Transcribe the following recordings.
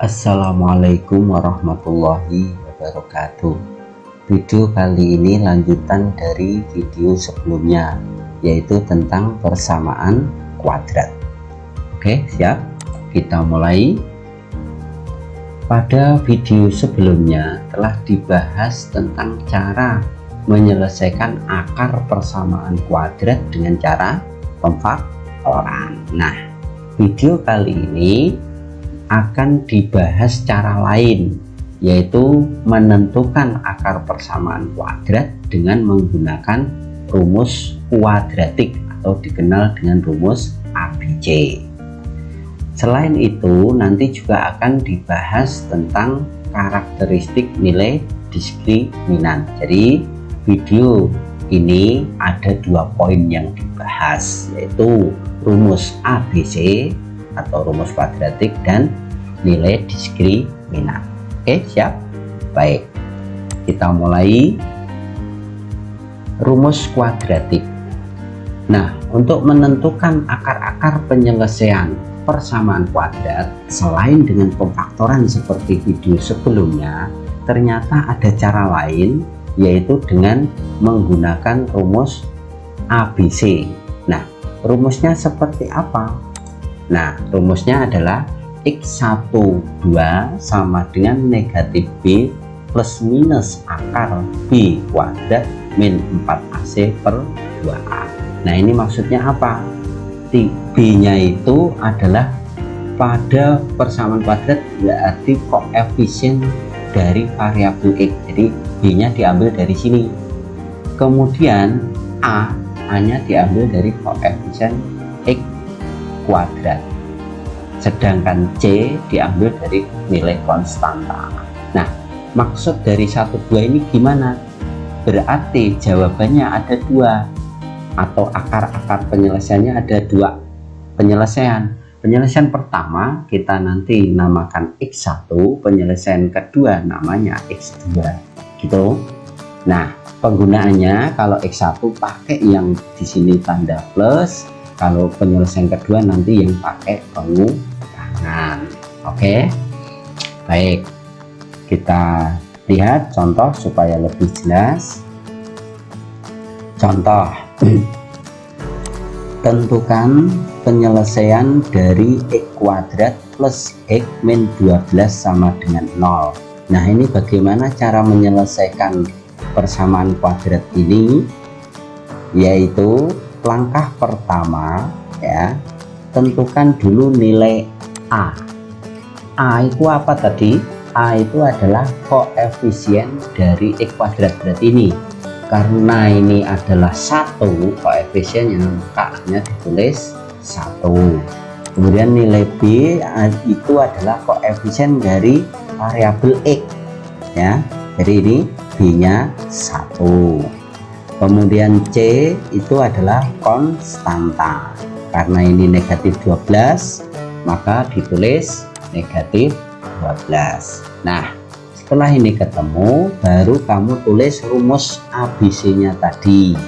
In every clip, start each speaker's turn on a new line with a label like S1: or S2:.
S1: Assalamualaikum warahmatullahi wabarakatuh. Video kali ini lanjutan dari video sebelumnya, yaitu tentang persamaan kuadrat. Oke, siap? Kita mulai. Pada video sebelumnya telah dibahas tentang cara menyelesaikan akar persamaan kuadrat dengan cara pemfaktoran. Nah, video kali ini akan dibahas cara lain, yaitu menentukan akar persamaan kuadrat dengan menggunakan rumus kuadratik atau dikenal dengan rumus ABC. Selain itu, nanti juga akan dibahas tentang karakteristik nilai diskriminan. Jadi video ini ada 2 poin yang dibahas, yaitu rumus ABC atau rumus kuadratik dan nilai diskriminan. Oke, siap? Baik, kita mulai. Rumus kuadratik. Nah, untuk menentukan akar-akar penyelesaian persamaan kuadrat selain dengan pemfaktoran seperti video sebelumnya, ternyata ada cara lain, yaitu dengan menggunakan rumus ABC. Nah, rumusnya seperti apa? Nah, rumusnya adalah X12 sama dengan negatif B plus minus akar B kuadrat min 4AC per 2A. Nah, ini maksudnya apa? B-nya itu adalah pada persamaan kuadrat berarti koefisien dari variabel X. Jadi B-nya diambil dari sini. Kemudian A-nya diambil dari koefisien X kuadrat, sedangkan C diambil dari nilai konstanta. Nah, maksud dari 1, 2 ini gimana? Berarti jawabannya ada 2, atau akar-akar penyelesaiannya ada 2 penyelesaian. Penyelesaian pertama kita nanti namakan X1, penyelesaian kedua namanya X2 gitu. Nah, penggunaannya kalau X1 pakai yang di sini tanda plus, kalau penyelesaian kedua nanti yang pakai pengurangan. Oke, baik, kita lihat contoh supaya lebih jelas. Contoh, tentukan penyelesaian dari X kuadrat plus X min 12 sama dengan 0. Nah, ini bagaimana cara menyelesaikan persamaan kuadrat ini? Yaitu langkah pertama, ya, tentukan dulu nilai A. A itu apa tadi? A itu adalah koefisien dari X kuadrat. Berarti ini karena ini adalah 1 koefisiennya, maka A-nya ditulis 1. Kemudian nilai B itu adalah koefisien dari variabel X, ya. Jadi ini B-nya 1. Kemudian C itu adalah konstanta. Karena ini negatif 12, maka ditulis negatif 12. Nah, setelah ini ketemu, baru kamu tulis rumus ABC-nya tadi,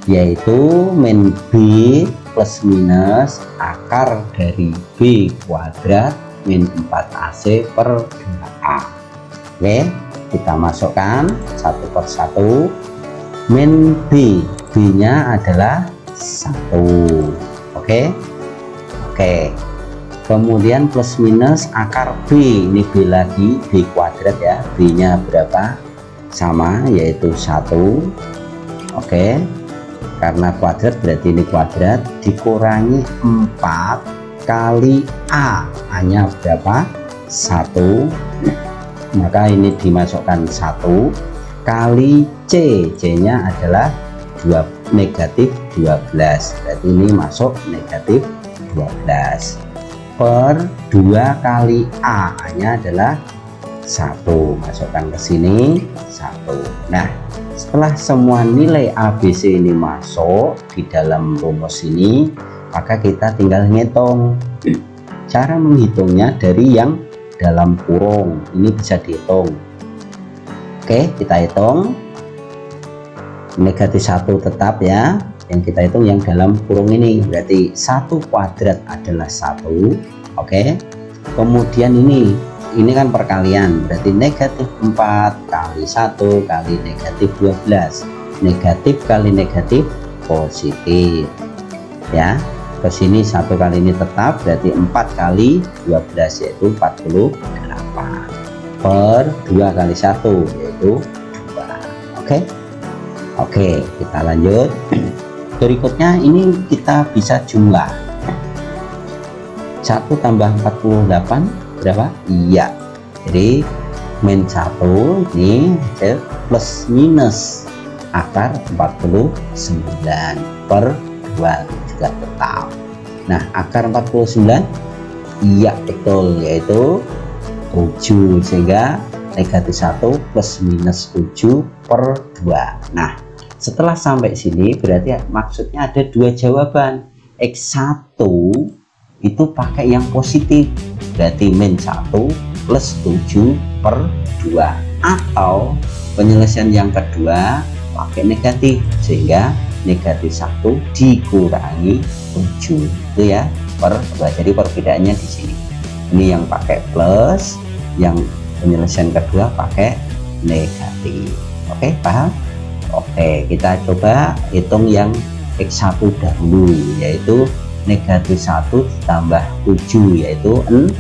S1: yaitu min B plus minus akar dari B kuadrat min 4AC per 2A. Oke, kita masukkan satu per satu. Min B, B-nya adalah 1. Oke. Kemudian plus minus akar B, ini B lagi, B kuadrat ya. B-nya berapa? Sama, yaitu 1. Oke. Karena kuadrat berarti ini kuadrat, dikurangi 4 kali A. A-nya berapa? 1. Maka ini dimasukkan 1 kali C, C-nya adalah negatif 12. Berarti ini masuk negatif 12 per 2 kali A-nya adalah 1. Masukkan ke sini 1. Nah, setelah semua nilai ABC ini masuk di dalam rumus ini, maka kita tinggal ngitung. Cara menghitungnya dari yang dalam kurung ini bisa dihitung. Oke, kita hitung. Negatif 1 tetap ya, yang kita hitung yang dalam kurung ini. Berarti 1 kuadrat adalah 1. Oke, Kemudian ini kan perkalian, berarti negatif 4 kali 1 kali negatif 12. Negatif kali negatif positif ya. Ke sini 1 kali ini tetap, berarti 4 kali 12 yaitu 48 per 2 kali 1 yaitu 2. Oke, kita lanjut. Berikutnya ini kita bisa jumlah 1 tambah 48 berapa? Iya, jadi min 1 ini plus minus akar 49 per 2 juga tetap. Nah, akar 49 iya betul, yaitu 7, sehingga negatif 1 plus minus 7 per 2. Nah, setelah sampai sini berarti maksudnya ada 2 jawaban. X1 itu pakai yang positif, berarti min 1 plus 7 per 2, atau penyelesaian yang kedua pakai negatif, sehingga negatif 1 dikurangi 7 itu ya per 2. Jadi perbedaannya di sini, ini yang pakai plus, yang penyelesaian kedua pakai negatif. Oke, paham? Oke, kita coba hitung yang X1 dahulu, yaitu negatif 1 ditambah 7 yaitu 6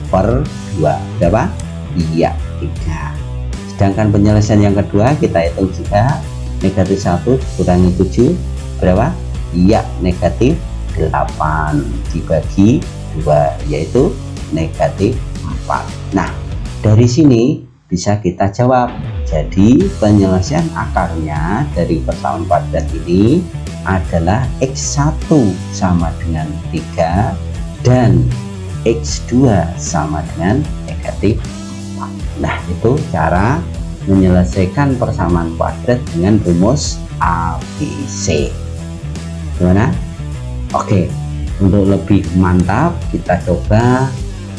S1: per 2 berapa? Iya, 3. Sedangkan penyelesaian yang kedua kita hitung juga, negatif 1 kurangi 7 berapa? Iya, negatif 8 dibagi 2 yaitu negatif 4. Nah, dari sini bisa kita jawab. Jadi penyelesaian akarnya dari persamaan kuadrat ini adalah X1 sama dengan 3 dan X2 sama dengan negatif 4. Nah, itu cara menyelesaikan persamaan kuadrat dengan rumus ABC. Gimana? Oke, untuk lebih mantap kita coba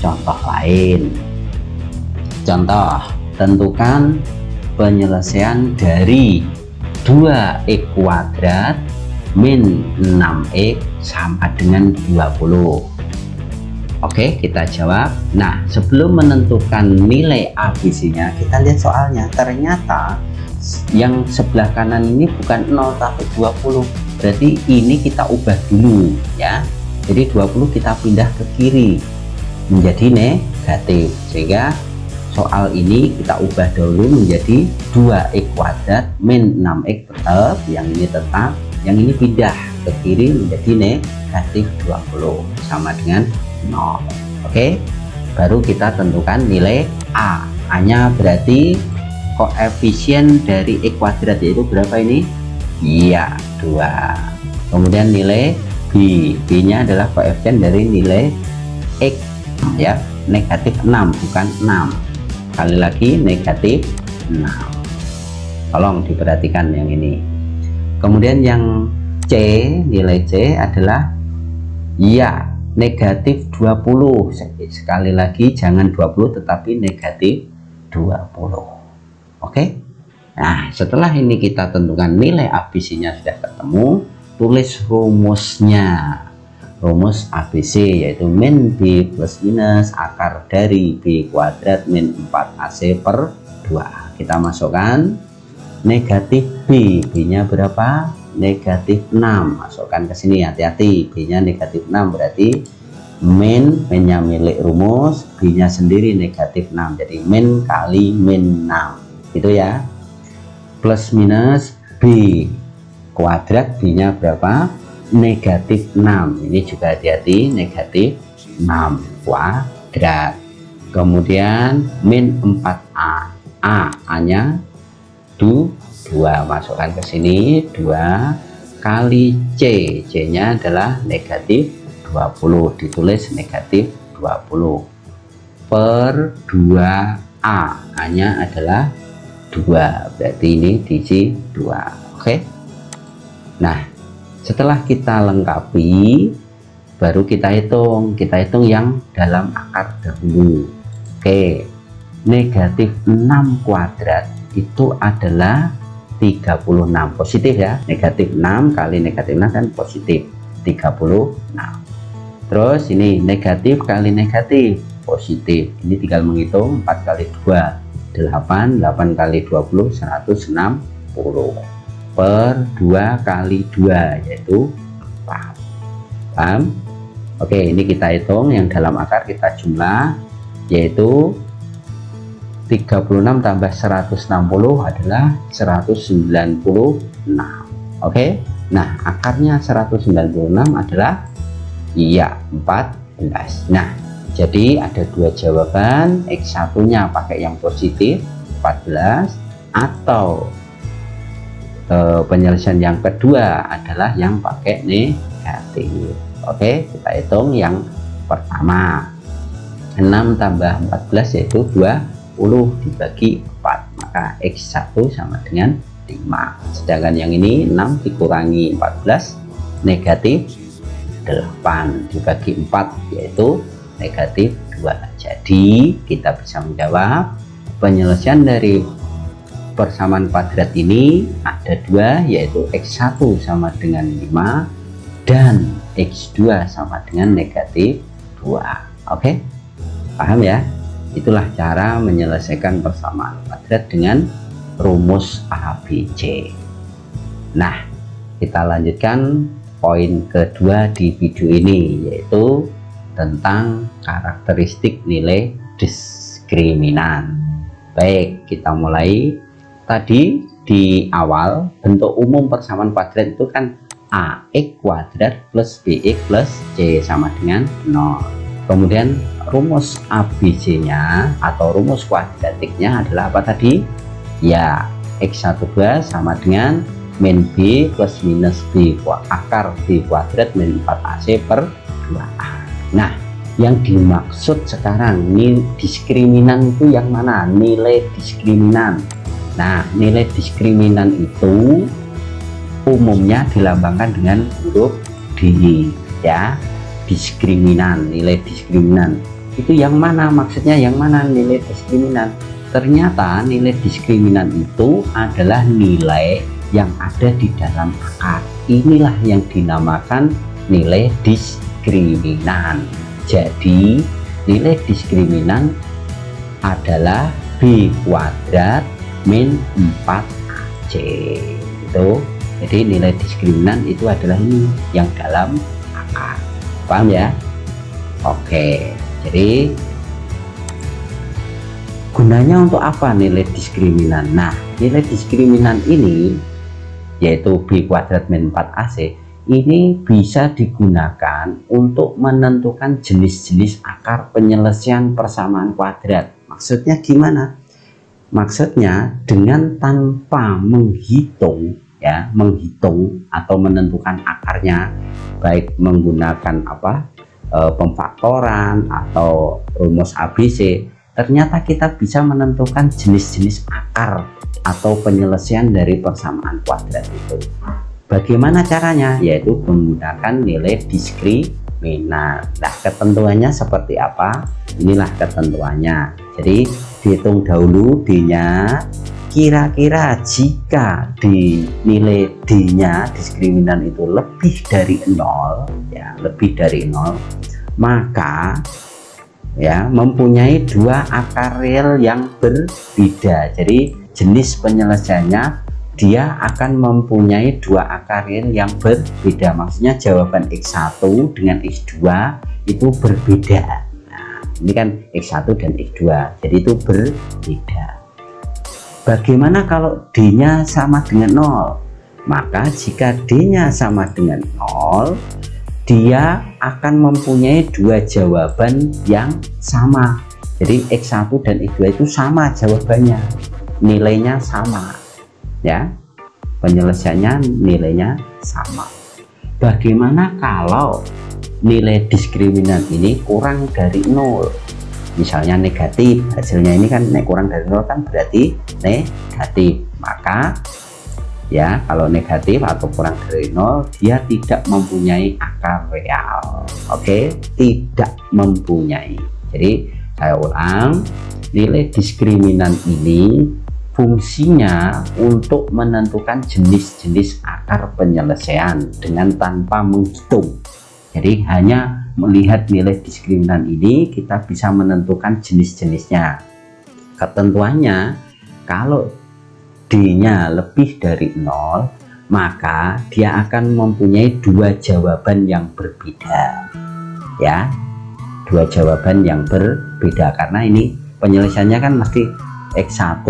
S1: contoh lain. Contoh, tentukan penyelesaian dari 2x kuadrat min 6x sama dengan 20. Oke, kita jawab. Nah, sebelum menentukan nilai ABC-nya, kita lihat soalnya. Ternyata yang sebelah kanan ini bukan 0 tapi 20. Berarti ini kita ubah dulu ya. Jadi 20 kita pindah ke kiri menjadi negatif, sehingga soal ini kita ubah dulu menjadi 2x kuadrat min 6x tetap, yang ini tetap, yang ini pindah ke kiri menjadi negatif 20 sama dengan 0. Oke, baru kita tentukan nilai A. A-nya berarti koefisien dari x kuadrat, yaitu berapa ini? Iya, 2. Kemudian nilai B. B-nya adalah koefisien dari nilai x ya, negatif 6 bukan 6. Kali lagi negatif 6. Tolong diperhatikan yang ini. Kemudian yang C, nilai C adalah ya negatif 20. Sekali lagi jangan 20 tetapi negatif 20. Oke. Nah, setelah ini kita tentukan nilai ABC-nya sudah ketemu, tulis rumusnya. Rumus ABC yaitu min B plus minus akar dari B kuadrat min 4AC per 2. Kita masukkan negatif B. B-nya berapa? Negatif 6. Masukkan ke sini, hati-hati. B-nya negatif 6 berarti min-nya milik rumus, B-nya sendiri negatif 6. Jadi min kali min 6. Gitu ya. Plus minus B kuadrat, B-nya berapa? Negatif 6. Ini juga hati-hati, negatif 6 kuadrat. Kemudian min 4A. A-nya 2, masukkan ke sini 2 kali C. C-nya adalah negatif 20, ditulis negatif 20 per 2A. A-nya adalah 2, berarti ini diisi 2. Oke. Nah, setelah kita lengkapi, baru kita hitung yang dalam akar dahulu. Oke, negatif 6 kuadrat itu adalah 36, positif ya. Negatif 6 kali negatif 6 kan positif 36. Terus ini negatif kali negatif positif, ini tinggal menghitung 4 kali 2 8, 8 kali 20 160 per 2 kali 2 yaitu 4. Paham? Oke, ini kita hitung yang dalam akar, kita jumlah yaitu 36 tambah 160 adalah 196. Oke, nah akarnya 196 adalah iya 14. Nah, jadi ada dua jawaban, X1 nya pakai yang positif 14 atau penyelesaian yang kedua adalah yang pakai negatif. Oke, kita hitung yang pertama, 6 tambah 14 yaitu 20 dibagi 4, maka X1 sama dengan 5. Sedangkan yang ini 6 dikurangi 14 negatif 8 dibagi 4 yaitu negatif 2. Jadi kita bisa menjawab penyelesaian dari persamaan kuadrat ini ada dua, yaitu X1 sama dengan 5 dan X2 sama dengan negatif 2. Oke, paham ya? Itulah cara menyelesaikan persamaan kuadrat dengan rumus ABC. Nah, kita lanjutkan poin kedua di video ini, yaitu tentang karakteristik nilai diskriminan. Baik, kita mulai. Tadi di awal bentuk umum persamaan kuadrat itu kan AX kuadrat plus BX plus C sama dengan 0. Kemudian rumus ABC nya atau rumus kuadratiknya adalah apa tadi? Ya, X12 sama dengan min B plus minus B akar B kuadrat min 4AC per 2A. Nah, yang dimaksud sekarang ini diskriminan itu yang mana? Nilai diskriminan. Nah, nilai diskriminan itu umumnya dilambangkan dengan huruf D ya. Diskriminan, nilai diskriminan itu yang mana? Maksudnya yang mana nilai diskriminan? Ternyata nilai diskriminan itu adalah nilai yang ada di dalam akar. Inilah yang dinamakan nilai diskriminan. Jadi nilai diskriminan adalah B kuadrat min 4AC itu. Jadi nilai diskriminan itu adalah ini yang dalam akar. Paham ya? Oke, jadi gunanya untuk apa nilai diskriminan? Nah, nilai diskriminan ini yaitu B kuadrat min 4AC ini bisa digunakan untuk menentukan jenis-jenis akar penyelesaian persamaan kuadrat. Maksudnya gimana? Maksudnya dengan tanpa menghitung ya, menghitung atau menentukan akarnya, baik menggunakan pemfaktoran atau rumus ABC, ternyata kita bisa menentukan jenis-jenis akar atau penyelesaian dari persamaan kuadrat itu. Bagaimana caranya? Yaitu menggunakan nilai diskriminan. Nah, ketentuannya seperti apa? Inilah ketentuannya. Jadi dihitung dahulu D-nya. Kira-kira jika di nilai D-nya diskriminan itu lebih dari 0 ya, lebih dari 0, maka ya mempunyai dua akar real yang berbeda. Jadi jenis penyelesaiannya dia akan mempunyai dua akar real yang berbeda. Maksudnya jawaban X1 dengan X2 itu berbeda. Nah, ini kan X1 dan X2, jadi itu berbeda. Bagaimana kalau D-nya sama dengan 0? Maka jika D-nya sama dengan 0, dia akan mempunyai dua jawaban yang sama. Jadi X1 dan X2 itu sama jawabannya, nilainya sama ya, penyelesaiannya nilainya sama. Bagaimana kalau nilai diskriminan ini kurang dari 0? Misalnya negatif, hasilnya ini kan kurang dari 0 kan berarti negatif. Maka ya kalau negatif atau kurang dari 0 dia tidak mempunyai akar real. Oke, tidak mempunyai. Jadi saya ulang, nilai diskriminan ini fungsinya untuk menentukan jenis-jenis akar penyelesaian dengan tanpa menghitung. Jadi hanya melihat nilai diskriminan ini, kita bisa menentukan jenis-jenisnya. Ketentuannya, kalau D-nya lebih dari 0, maka dia akan mempunyai dua jawaban yang berbeda, ya, dua jawaban yang berbeda, karena ini penyelesaiannya kan mesti X1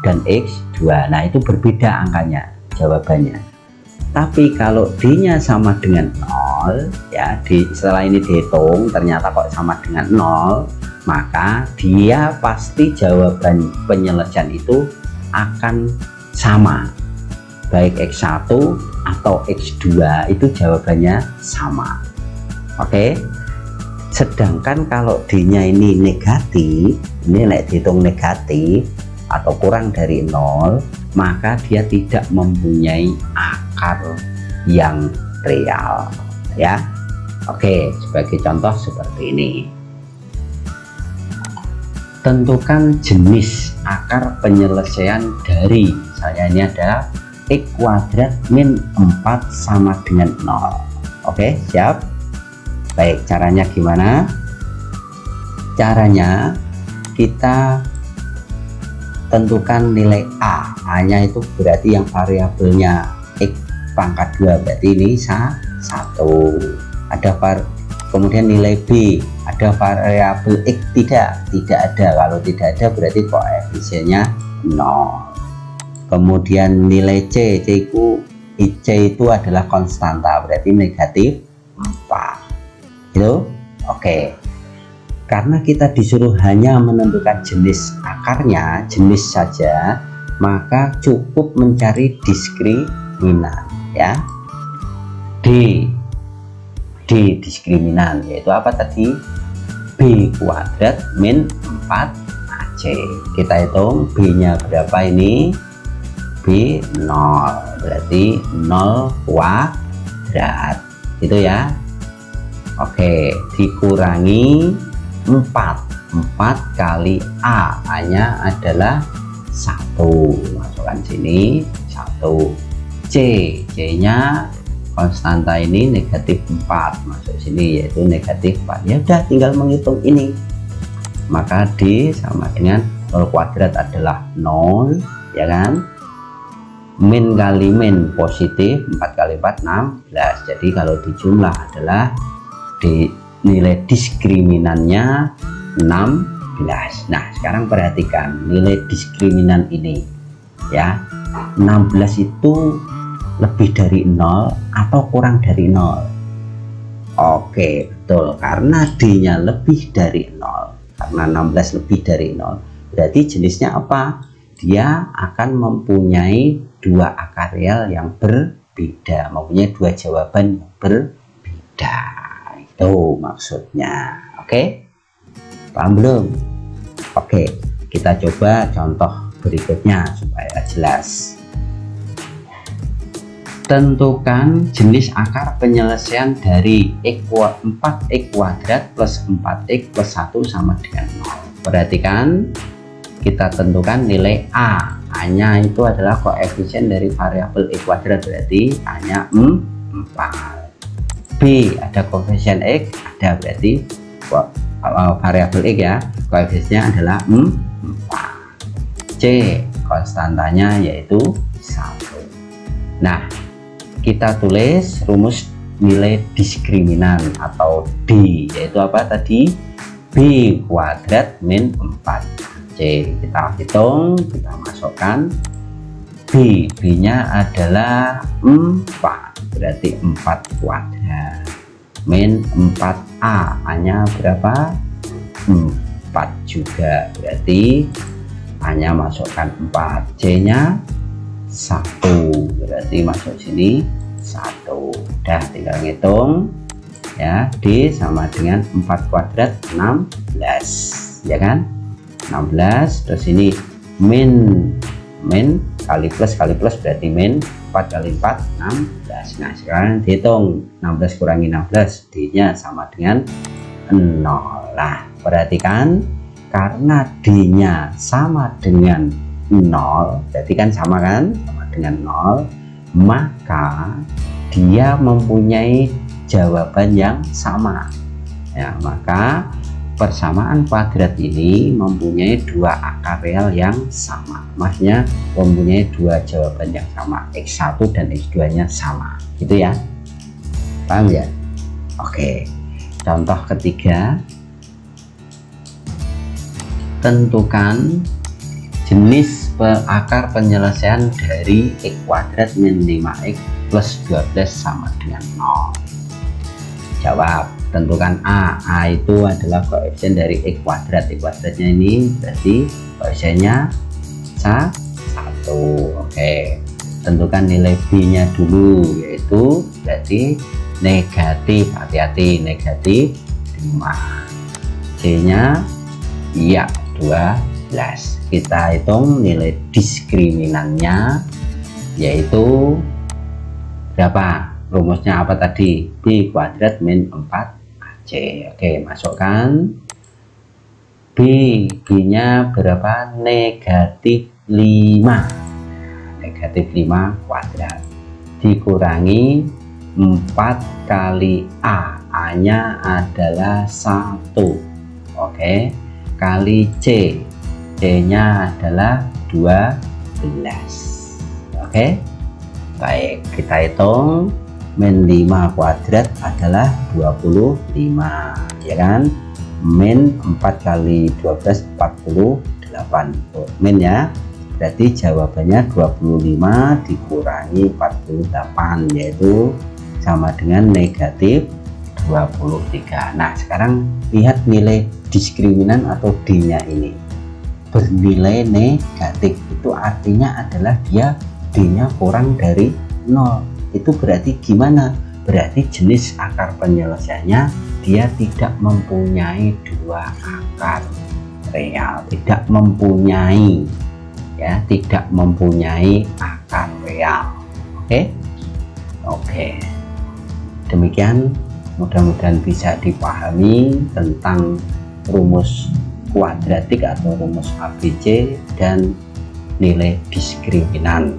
S1: dan X2. Nah, itu berbeda angkanya, jawabannya. Tapi kalau D-nya sama dengan 0, ya, setelah ini dihitung ternyata kok sama dengan 0, maka dia pasti jawaban penyelesaian itu akan sama, baik X1 atau X2 itu jawabannya sama. Oke. Sedangkan kalau D-nya ini negatif, ini dihitung negatif atau kurang dari 0, maka dia tidak mempunyai akar yang real, ya. Oke, sebagai contoh seperti ini. Tentukan jenis akar penyelesaian dari, misalnya ini ada X kuadrat min 4 sama dengan 0. Oke, siap? Baik, caranya gimana? Caranya kita tentukan nilai A. A-nya itu berarti yang variabelnya X pangkat 2, berarti ini 1. Kemudian nilai B, ada variabel X tidak ada. Kalau tidak ada berarti koefisiennya 0. Kemudian nilai C itu adalah konstanta, berarti negatif 4. Itu oke. Karena kita disuruh hanya menentukan jenis akarnya, jenis saja, maka cukup mencari diskriminan, ya. D diskriminan, yaitu apa tadi? B kuadrat min 4AC. Kita hitung B-nya berapa ini? B 0, berarti 0 kuadrat, gitu ya. Oke, dikurangi 4 kali A, A-nya adalah 1, masukkan sini 1. C-nya konstanta ini negatif 4, masuk sini yaitu negatif 4. Ya udah, tinggal menghitung ini, maka D sama dengan 0 kuadrat adalah 0, ya kan. Min kali min positif, 4 kali 4 16. Jadi kalau dijumlah adalah nilai diskriminannya 16. Nah, sekarang perhatikan nilai diskriminan ini, ya. 16 itu lebih dari 0 atau kurang dari 0? Oke, betul, karena D-nya lebih dari 0, karena 16 lebih dari 0, berarti jenisnya apa? Dia akan mempunyai dua akar real yang berbeda, mempunyai dua jawaban yang berbeda. Itu maksudnya. Oke, paham belum? Oke, kita coba contoh berikutnya supaya jelas. Tentukan jenis akar penyelesaian dari 4x kuadrat plus 4x plus 1 sama dengan 0. Perhatikan, kita tentukan nilai A. A-nya itu adalah koefisien dari variabel X kuadrat, berarti A-nya 4. B, ada koefisien X, ada, berarti variabel X, ya, koefisiennya adalah 4. C, konstantanya yaitu 1. Nah, kita tulis rumus nilai diskriminan atau D, yaitu apa tadi? B kuadrat min 4C. Kita hitung, kita masukkan B-nya adalah 4, berarti 4 kuadrat min 4A, A-nya berapa? 4 juga, berarti A-nya masukkan 4, C-nya 1, berarti masuk sini 1. Udah, tinggal ngitung, ya. D sama dengan 4 kuadrat 16, ya kan, 16. Terus ini min kali plus berarti min 4 kali 4 16. Nah, sekarang dihitung 16 kurangi 16, D nya sama dengan 0. Nah, perhatikan, karena D nya sama dengan 0, berarti kan sama dengan 0, maka dia mempunyai jawaban yang sama, Ya, maka persamaan kuadrat ini mempunyai dua akar real yang sama, maksudnya mempunyai dua jawaban yang sama, X1 dan X2 nya sama, gitu ya, paham ya? Oke, contoh ketiga, tentukan jenis akar penyelesaian dari X kuadrat min 5X plus 12 sama dengan 0. Jawab. Tentukan A itu adalah koefisien dari X kuadrat. X kuadratnya ini berarti koefisiennya 1. Oke, tentukan nilai B nya dulu, yaitu berarti negatif, hati-hati, negatif 5. C nya ya 12. Kita hitung nilai diskriminannya, yaitu berapa? Rumusnya apa tadi? B kuadrat min 4AC. Oke, masukkan B nya berapa? Negatif 5. Negatif 5 kuadrat dikurangi 4 kali A nya adalah 1. Oke, kali C nya adalah 12. Oke, baik, kita hitung. Min 5 kuadrat adalah 25, ya kan? Min 4 kali 12 48. Min ya, berarti jawabannya 25 dikurangi 48, yaitu sama dengan negatif 23. Nah, sekarang lihat nilai diskriminan atau D nya ini bernilai negatif, itu artinya adalah dia D nya kurang dari 0. Itu berarti gimana? Berarti jenis akar penyelesaiannya dia tidak mempunyai dua akar real, tidak mempunyai, ya, tidak mempunyai akar real. Oke, demikian, mudah-mudahan bisa dipahami tentang rumus kuadratik atau rumus ABC dan nilai diskriminan.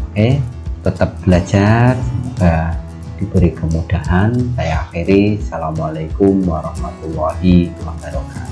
S1: Oke, tetap belajar, semoga diberi kemudahan. Saya akhiri, assalamualaikum warahmatullahi wabarakatuh.